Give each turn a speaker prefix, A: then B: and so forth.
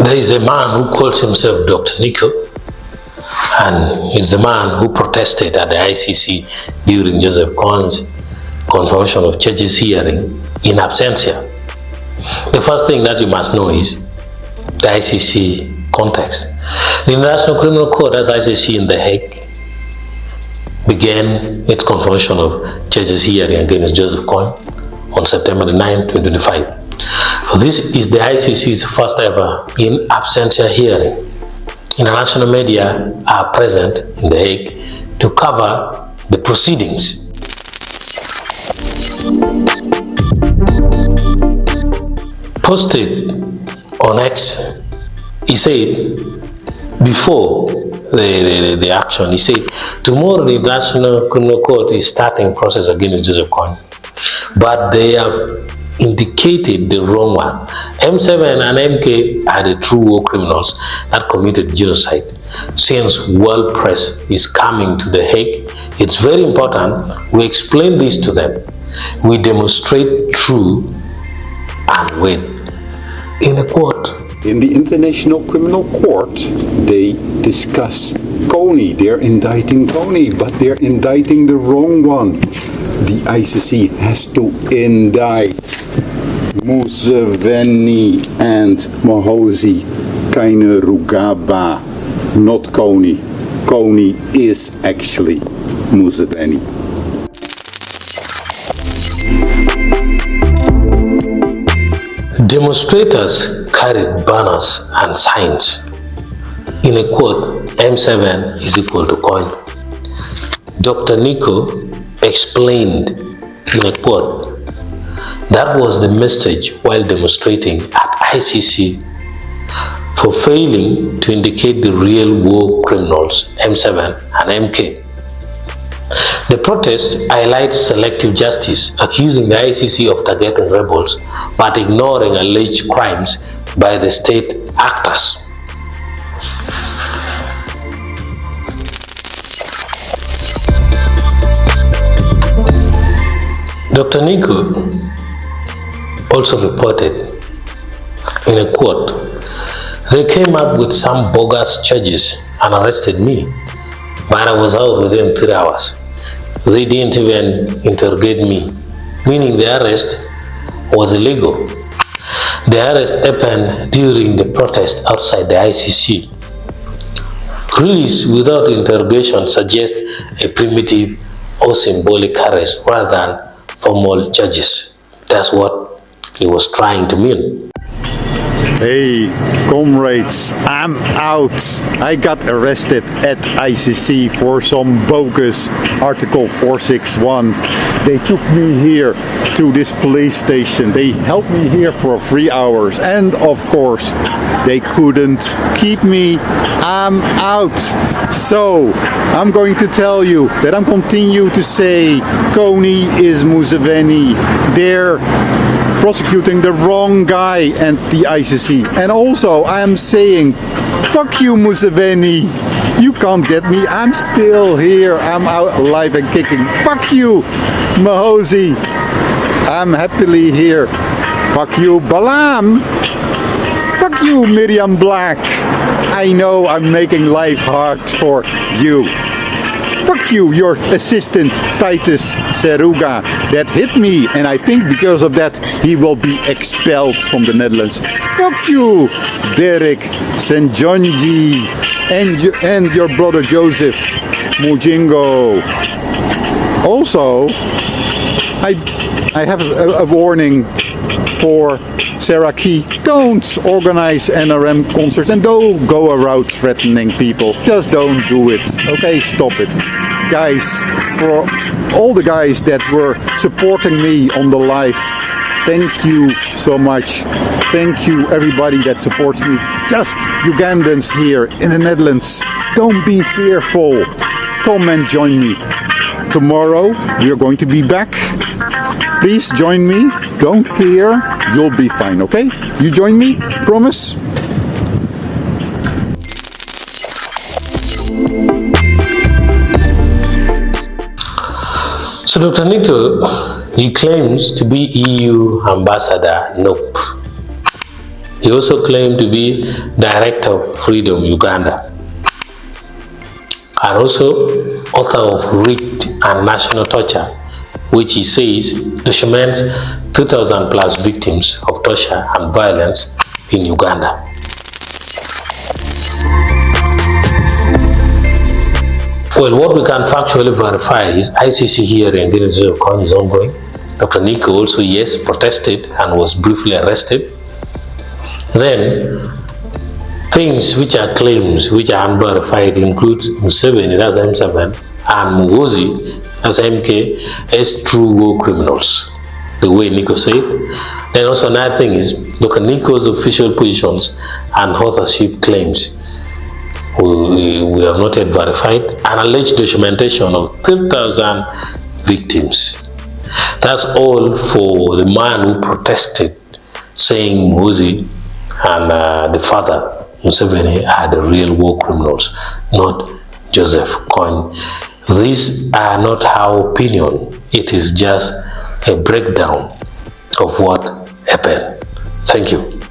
A: There is a man who calls himself Dr. Nico, and he's the man who protested at the ICC during Joseph Kony's confirmation of charges hearing in absentia. The first thing that you must know is the ICC context. The International Criminal Court, as ICC in The Hague, began its confirmation of charges hearing against Joseph Kony on September 9, 2025. This is the ICC's first ever in absentia hearing. International media are present in The Hague to cover the proceedings. Posted on X, he said, before the action, he said, tomorrow the International Criminal Court is starting process against Joseph Kony, but they have indicated the wrong one. M7 and MK are the true war criminals that committed genocide. Since world press is coming to The Hague, it's very important we explain this to them. We demonstrate true and win. In a court.
B: In the International Criminal Court, they discuss Kony. They're indicting Kony, but they're indicting the wrong one. The ICC has to indict Museveni and Muhoozi, keine Rugaba, not Kony. Kony is actually Museveni.
A: Demonstrators carried banners and signs. In a quote, M7 is equal to Kony. Dr. Nico explained in a quote, that was the message while demonstrating at ICC for failing to indicate the real war criminals, M7 and MK. The protest highlights selective justice, accusing the ICC of targeting rebels but ignoring alleged crimes by the state actors. Dr. Nico also reported in a quote, they came up with some bogus charges and arrested me, but I was out within 3 hours. They didn't even interrogate me, meaning the arrest was illegal. The arrest happened during the protest outside the ICC. Release without interrogation suggests a primitive or symbolic arrest rather than formal charges. That's what he was trying to mean.
C: Hey, comrades, I'm out. I got arrested at ICC for some bogus Article 461. They took me here to this police station. They held me here for 3 hours. And of course, they couldn't keep me. I'm out. So, I'm going to tell you that I'm continue to say Kony is Museveni. They're prosecuting the wrong guy and the ICC. And also I am saying, fuck you Museveni, you can't get me, I'm still here, I'm out alive and kicking. Fuck you Muhoozi, I'm happily here. Fuck you Balaam, fuck you Miriam Black, I know I'm making life hard for you. Fuck you, your assistant Titus Seruga that hit me, and I think because of that he will be expelled from the Netherlands. Fuck you, Derek Senjonji and your brother Joseph Mujingo. Also, I have a warning for Sarah Key. Don't organize NRM concerts and don't go around threatening people. Just don't do it. Okay, stop it. Guys, for all the guys that were supporting me on the live, thank you so much. Thank you everybody that supports me. Just Ugandans here in the Netherlands. Don't be fearful. Come and join me. Tomorrow we are going to be back. Please join me. Don't fear. You'll be fine, okay? You join me? Promise?
A: So Dr. Nico, he claims to be EU ambassador. Nope. He also claimed to be director of Freedom Uganda, and also author of Writ and National Torture, which he says documents 2,000 plus victims of torture and violence in Uganda. Well, what we can factually verify is ICC hearing in the Kony is ongoing. Dr. Nico also, yes, protested and was briefly arrested. Then, things which are claims which are unverified includes Museveni, that's M7, and Muhoozi, that's MK, as true war criminals, the way Nico said. Then also another thing is Dr. Nico's official positions and authorship claims we have not yet verified, and alleged documentation of 3,000 victims. That's all for the man who protested, saying Muhoozi and the father, Museveni, are the real war criminals, not Joseph Kony. These are not our opinion. It is just a breakdown of what happened. Thank you.